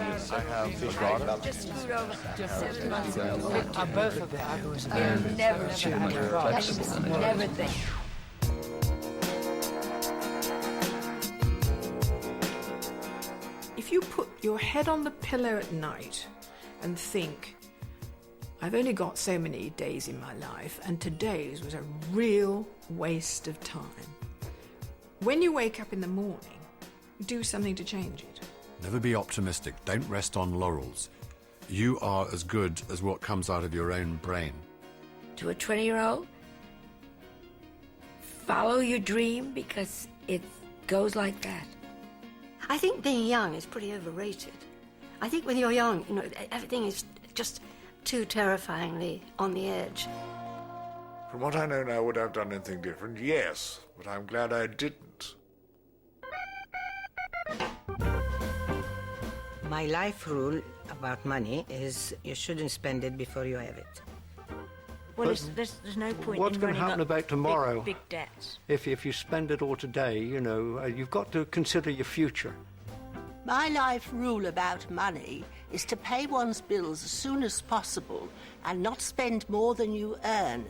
I have fish water. Just screwed over 7 months ago. Both of them. Never think. If you put your head on the pillow at night and think, I've only got so many days in my life, and today's was a real waste of time. When you wake up in the morning, do something to change it. Never be optimistic. Don't rest on laurels. You are as good as what comes out of your own brain. To a 20-year-old, follow your dream because it goes like that. I think being young is pretty overrated. I think when you're young, you know, everything is just too terrifyingly on the edge. From what I know now, would I have done anything different? Yes, but I'm glad I didn't. My life rule about money is you shouldn't spend it before you have it. Well, there's no point what's in going to happen about tomorrow big debts. if you spend it all today? You know, you've got to consider your future. My life rule about money is to pay one's bills as soon as possible and not spend more than you earn.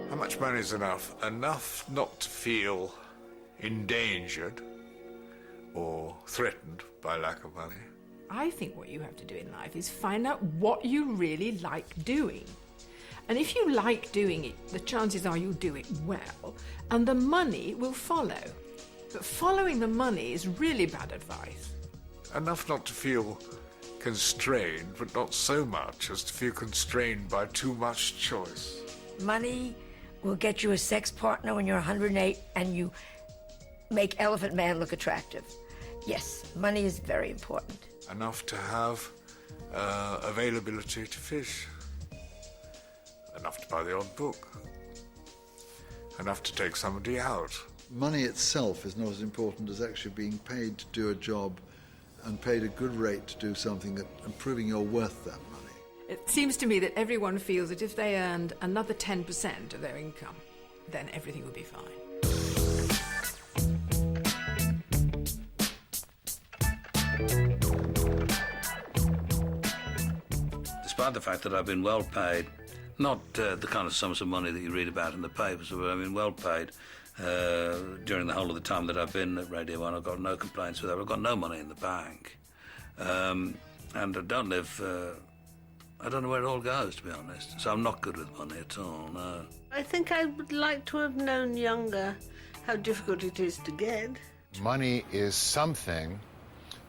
How much money is enough? Enough not to feel endangered or threatened by lack of money. I think what you have to do in life is find out what you really like doing. And if you like doing it, the chances are you'll do it well, and the money will follow. But following the money is really bad advice. Enough not to feel constrained, but not so much as to feel constrained by too much choice. Money will get you a sex partner when you're 108 and you make Elephant Man look attractive. Yes, money is very important. Enough to have availability to fish. Enough to buy the odd book. Enough to take somebody out. Money itself is not as important as actually being paid to do a job and paid a good rate to do something and proving you're worth that money. It seems to me that everyone feels that if they earned another 10% of their income, then everything would be fine. Despite the fact that I've been well paid, not the kind of sums of money that you read about in the papers, but I've been well paid during the whole of the time that I've been at Radio 1. I've got no complaints with that. I've got no money in the bank. And I don't live... I don't know where it all goes, to be honest. So I'm not good with money at all, no. I think I would like to have known younger how difficult it is to get. Money is something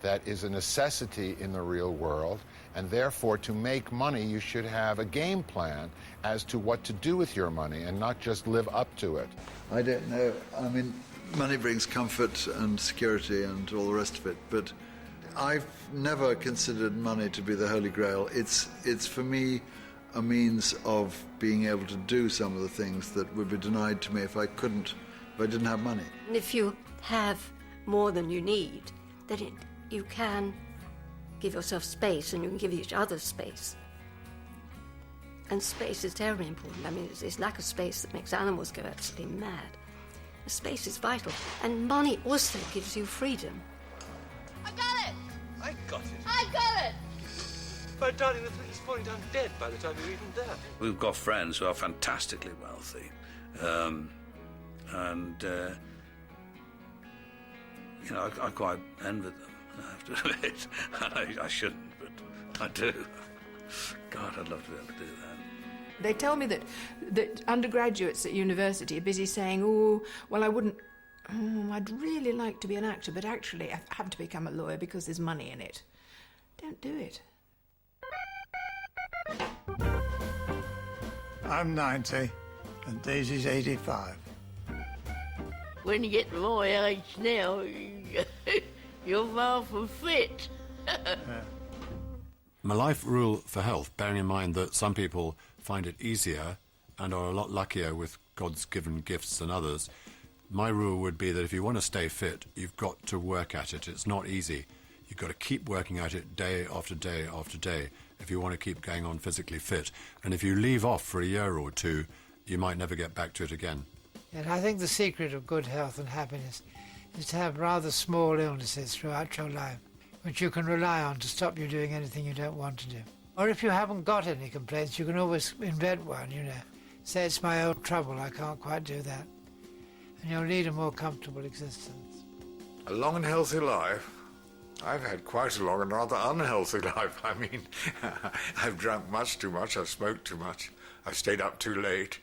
that is a necessity in the real world, and therefore to make money you should have a game plan as to what to do with your money and not just live up to it. I don't know. I mean, money brings comfort and security and all the rest of it, but I've never considered money to be the Holy Grail. It's for me a means of being able to do some of the things that would be denied to me if I didn't have money. And if you have more than you need, then you can give yourself space and you can give each other space. And space is terribly important. I mean, it's lack of space that makes animals go absolutely mad. The space is vital. And money also gives you freedom. I got it! I got it. I got it! But darling, the thing is falling down dead by the time you're even there. We've got friends who are fantastically wealthy. You know, I quite envy them, I have to admit. I shouldn't, but I do. God, I'd love to be able to do that. They tell me that undergraduates at university are busy saying, oh, well, I'd really like to be an actor, but actually I have to become a lawyer because there's money in it. Don't do it. I'm 90 and Daisy's 85. When you get to my age now, you're far from fit. My life rule for health, bearing in mind that some people find it easier and are a lot luckier with God's given gifts than others, my rule would be that if you want to stay fit, you've got to work at it. It's not easy. You've got to keep working at it day after day after day if you want to keep going on physically fit. And if you leave off for a year or two, you might never get back to it again. And I think the secret of good health and happiness is to have rather small illnesses throughout your life, which you can rely on to stop you doing anything you don't want to do. Or if you haven't got any complaints, you can always invent one, you know. Say, it's my old trouble, I can't quite do that. And you'll lead a more comfortable existence. A long and healthy life? I've had quite a long and rather unhealthy life. I mean, I've drunk much too much, I've smoked too much, I've stayed up too late.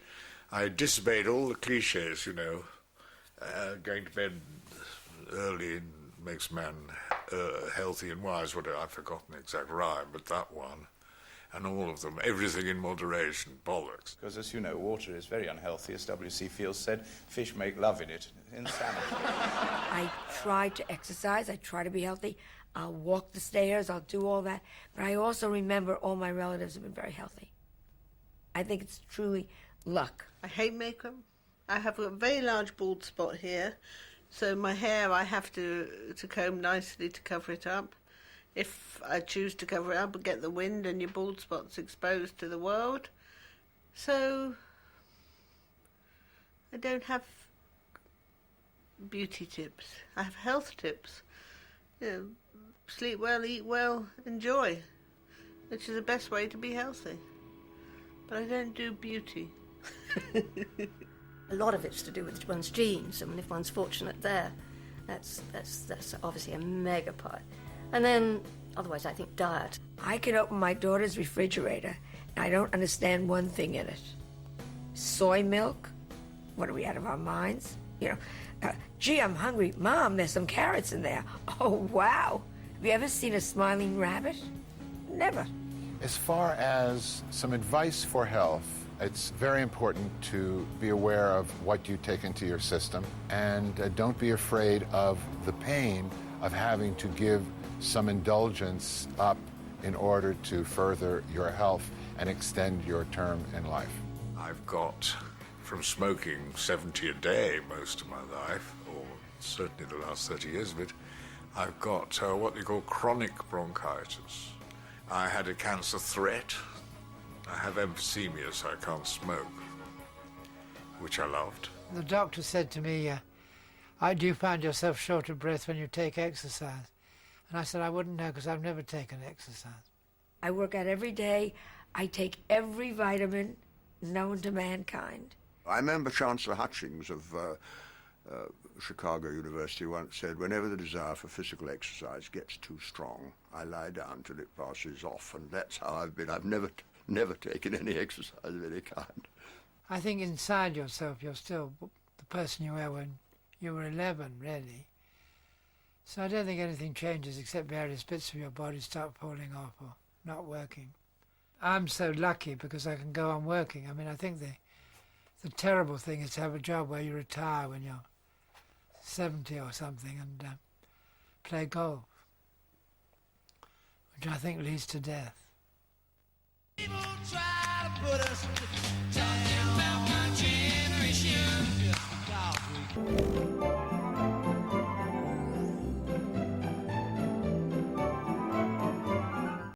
I disobeyed all the cliches, you know. Going to bed early makes man healthy and wise. I've forgotten the exact rhyme, but that one. And all of them, everything in moderation, bollocks. Because, as you know, water is very unhealthy. As W.C. Fields said, fish make love in it. Insanity. I try to exercise. I try to be healthy. I'll walk the stairs. I'll do all that. But I also remember all my relatives have been very healthy. I think it's truly luck. I hate makeup. I have a very large bald spot here, so my hair I have to comb nicely to cover it up. If I choose to cover it up, I get the wind and your bald spot's exposed to the world. So I don't have beauty tips. I have health tips. You know, sleep well, eat well, enjoy, which is the best way to be healthy. But I don't do beauty. A lot of it's to do with one's genes. I mean, if one's fortunate there, that's obviously a mega part. And then, otherwise, I think diet. I can open my daughter's refrigerator, and I don't understand one thing in it. Soy milk? What, are we out of our minds? You know, gee, I'm hungry. Mom, there's some carrots in there. Oh, wow. Have you ever seen a smiling rabbit? Never. As far as some advice for health, it's very important to be aware of what you take into your system, and don't be afraid of the pain of having to give some indulgence up in order to further your health and extend your term in life. I've got, from smoking 70 a day most of my life, or certainly the last 30 years of it, I've got what they call chronic bronchitis. I had a cancer threat. I have emphysema, so I can't smoke, which I loved. The doctor said to me, do you find yourself short of breath when you take exercise? And I said, I wouldn't know, because I've never taken exercise. I work out every day. I take every vitamin known to mankind. I remember Chancellor Hutchings of Chicago University once said, whenever the desire for physical exercise gets too strong, I lie down till it passes off, and that's how I've been. I've never taken any exercise of any kind. I think inside yourself, you're still the person you were when you were 11, really. So I don't think anything changes except various bits of your body start falling off or not working. I'm so lucky because I can go on working. I mean, I think the terrible thing is to have a job where you retire when you're 70 or something and play golf, which I think leads to death. People try to put us